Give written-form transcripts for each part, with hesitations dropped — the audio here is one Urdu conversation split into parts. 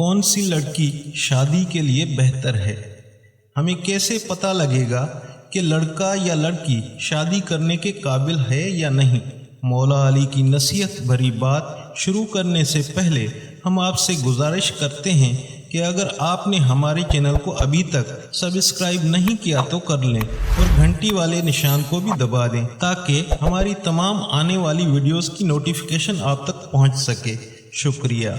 کون سی لڑکی شادی کے لیے بہتر ہے؟ ہمیں کیسے پتہ لگے گا کہ لڑکا یا لڑکی شادی کرنے کے قابل ہے یا نہیں؟ مولا علی کی نصیحت بھری بات شروع کرنے سے پہلے ہم آپ سے گزارش کرتے ہیں کہ اگر آپ نے ہمارے چینل کو ابھی تک سبسکرائب نہیں کیا تو کر لیں اور گھنٹی والے نشان کو بھی دبا دیں تاکہ ہماری تمام آنے والی ویڈیوز کی نوٹیفیکیشن آپ تک پہنچ سکے۔ شکریہ۔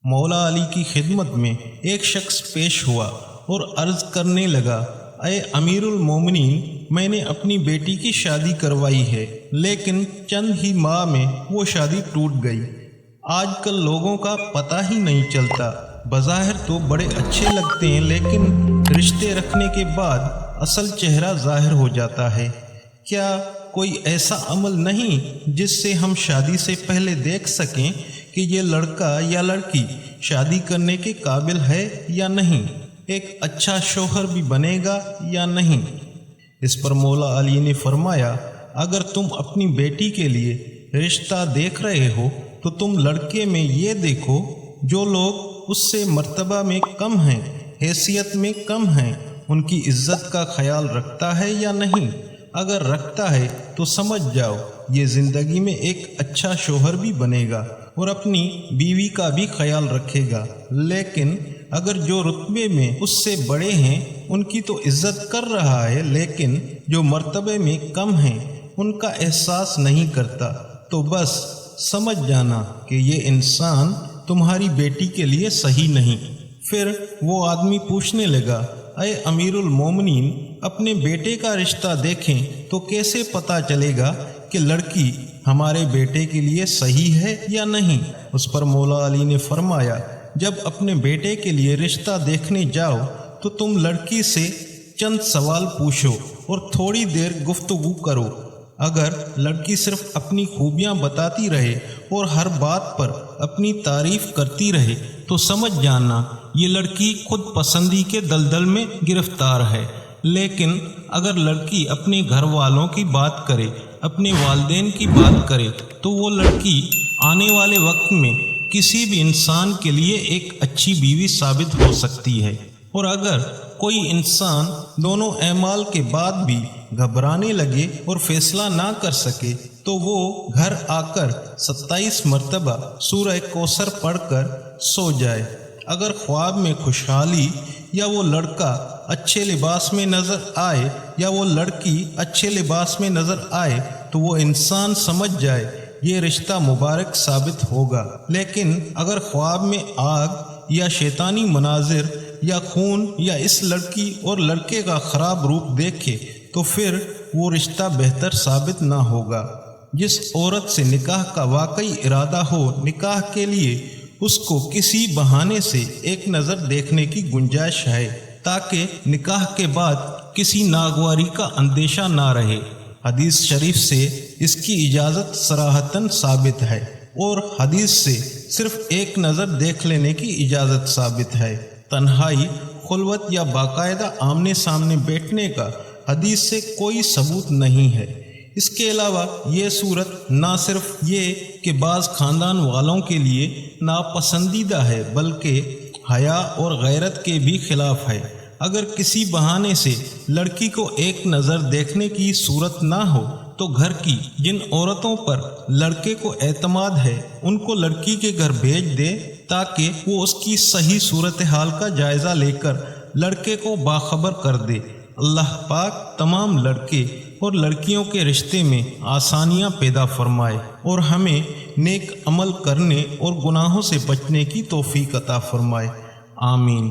مولا علی کی خدمت میں ایک شخص پیش ہوا اور عرض کرنے لگا، اے امیر المومنین، میں نے اپنی بیٹی کی شادی کروائی ہے لیکن چند ہی ماہ میں وہ شادی ٹوٹ گئی۔ آج کل لوگوں کا پتہ ہی نہیں چلتا، بظاہر تو بڑے اچھے لگتے ہیں لیکن رشتے رکھنے کے بعد اصل چہرہ ظاہر ہو جاتا ہے۔ کیا کوئی ایسا عمل نہیں جس سے ہم شادی سے پہلے دیکھ سکیں کہ یہ لڑکا یا لڑکی شادی کرنے کے قابل ہے یا نہیں، ایک اچھا شوہر بھی بنے گا یا نہیں؟ اس پر مولا علی نے فرمایا، اگر تم اپنی بیٹی کے لیے رشتہ دیکھ رہے ہو تو تم لڑکے میں یہ دیکھو جو لوگ اس سے مرتبہ میں کم ہیں، حیثیت میں کم ہیں، ان کی عزت کا خیال رکھتا ہے یا نہیں۔ اگر رکھتا ہے تو سمجھ جاؤ یہ زندگی میں ایک اچھا شوہر بھی بنے گا اور اپنی بیوی کا بھی خیال رکھے گا، لیکن اگر جو رتبے میں اس سے بڑے ہیں ان کی تو عزت کر رہا ہے لیکن جو مرتبے میں کم ہیں ان کا احساس نہیں کرتا، تو بس سمجھ جانا کہ یہ انسان تمہاری بیٹی کے لیے صحیح نہیں۔ پھر وہ آدمی پوچھنے لگا، اے امیر المومنین، اپنے بیٹے کا رشتہ دیکھیں تو کیسے پتہ چلے گا کہ لڑکی ہمارے بیٹے کے لیے صحیح ہے یا نہیں؟ اس پر مولا علی نے فرمایا، جب اپنے بیٹے کے لیے رشتہ دیکھنے جاؤ تو تم لڑکی سے چند سوال پوچھو اور تھوڑی دیر گفتگو کرو۔ اگر لڑکی صرف اپنی خوبیاں بتاتی رہے اور ہر بات پر اپنی تعریف کرتی رہے تو سمجھ جانا یہ لڑکی خود پسندی کے دلدل میں گرفتار ہے، لیکن اگر لڑکی اپنے گھر والوں کی بات کرے، اپنے والدین کی بات کرے تو وہ لڑکی آنے والے وقت میں کسی بھی انسان کے لیے ایک اچھی بیوی ثابت ہو سکتی ہے۔ اور اگر کوئی انسان دونوں اعمال کے بعد بھی گھبرانے لگے اور فیصلہ نہ کر سکے تو وہ گھر آ کر 27 مرتبہ سورہ کوثر پڑھ کر سو جائے۔ اگر خواب میں خوشحالی یا وہ لڑکا اچھے لباس میں نظر آئے یا وہ لڑکی اچھے لباس میں نظر آئے تو وہ انسان سمجھ جائے یہ رشتہ مبارک ثابت ہوگا، لیکن اگر خواب میں آگ یا شیطانی مناظر یا خون یا اس لڑکی اور لڑکے کا خراب روپ دیکھے تو پھر وہ رشتہ بہتر ثابت نہ ہوگا۔ جس عورت سے نکاح کا واقعی ارادہ ہو، نکاح کے لیے اس کو کسی بہانے سے ایک نظر دیکھنے کی گنجائش ہے تاکہ نکاح کے بعد کسی ناگواری کا اندیشہ نہ رہے۔ حدیث شریف سے اس کی اجازت صراحتاً ثابت ہے اور حدیث سے صرف ایک نظر دیکھ لینے کی اجازت ثابت ہے۔ تنہائی، خلوت یا باقاعدہ آمنے سامنے بیٹھنے کا حدیث سے کوئی ثبوت نہیں ہے۔ اس کے علاوہ یہ صورت نہ صرف یہ کہ بعض خاندان والوں کے لیے ناپسندیدہ ہے بلکہ حیا اور غیرت کے بھی خلاف ہے۔ اگر کسی بہانے سے لڑکی کو ایک نظر دیکھنے کی صورت نہ ہو تو گھر کی جن عورتوں پر لڑکے کو اعتماد ہے ان کو لڑکی کے گھر بھیج دے تاکہ وہ اس کی صحیح صورتحال کا جائزہ لے کر لڑکے کو باخبر کر دے۔ اللہ پاک تمام لڑکے اور لڑکیوں کے رشتے میں آسانیاں پیدا فرمائے اور ہمیں نیک عمل کرنے اور گناہوں سے بچنے کی توفیق عطا فرمائے۔ آمین۔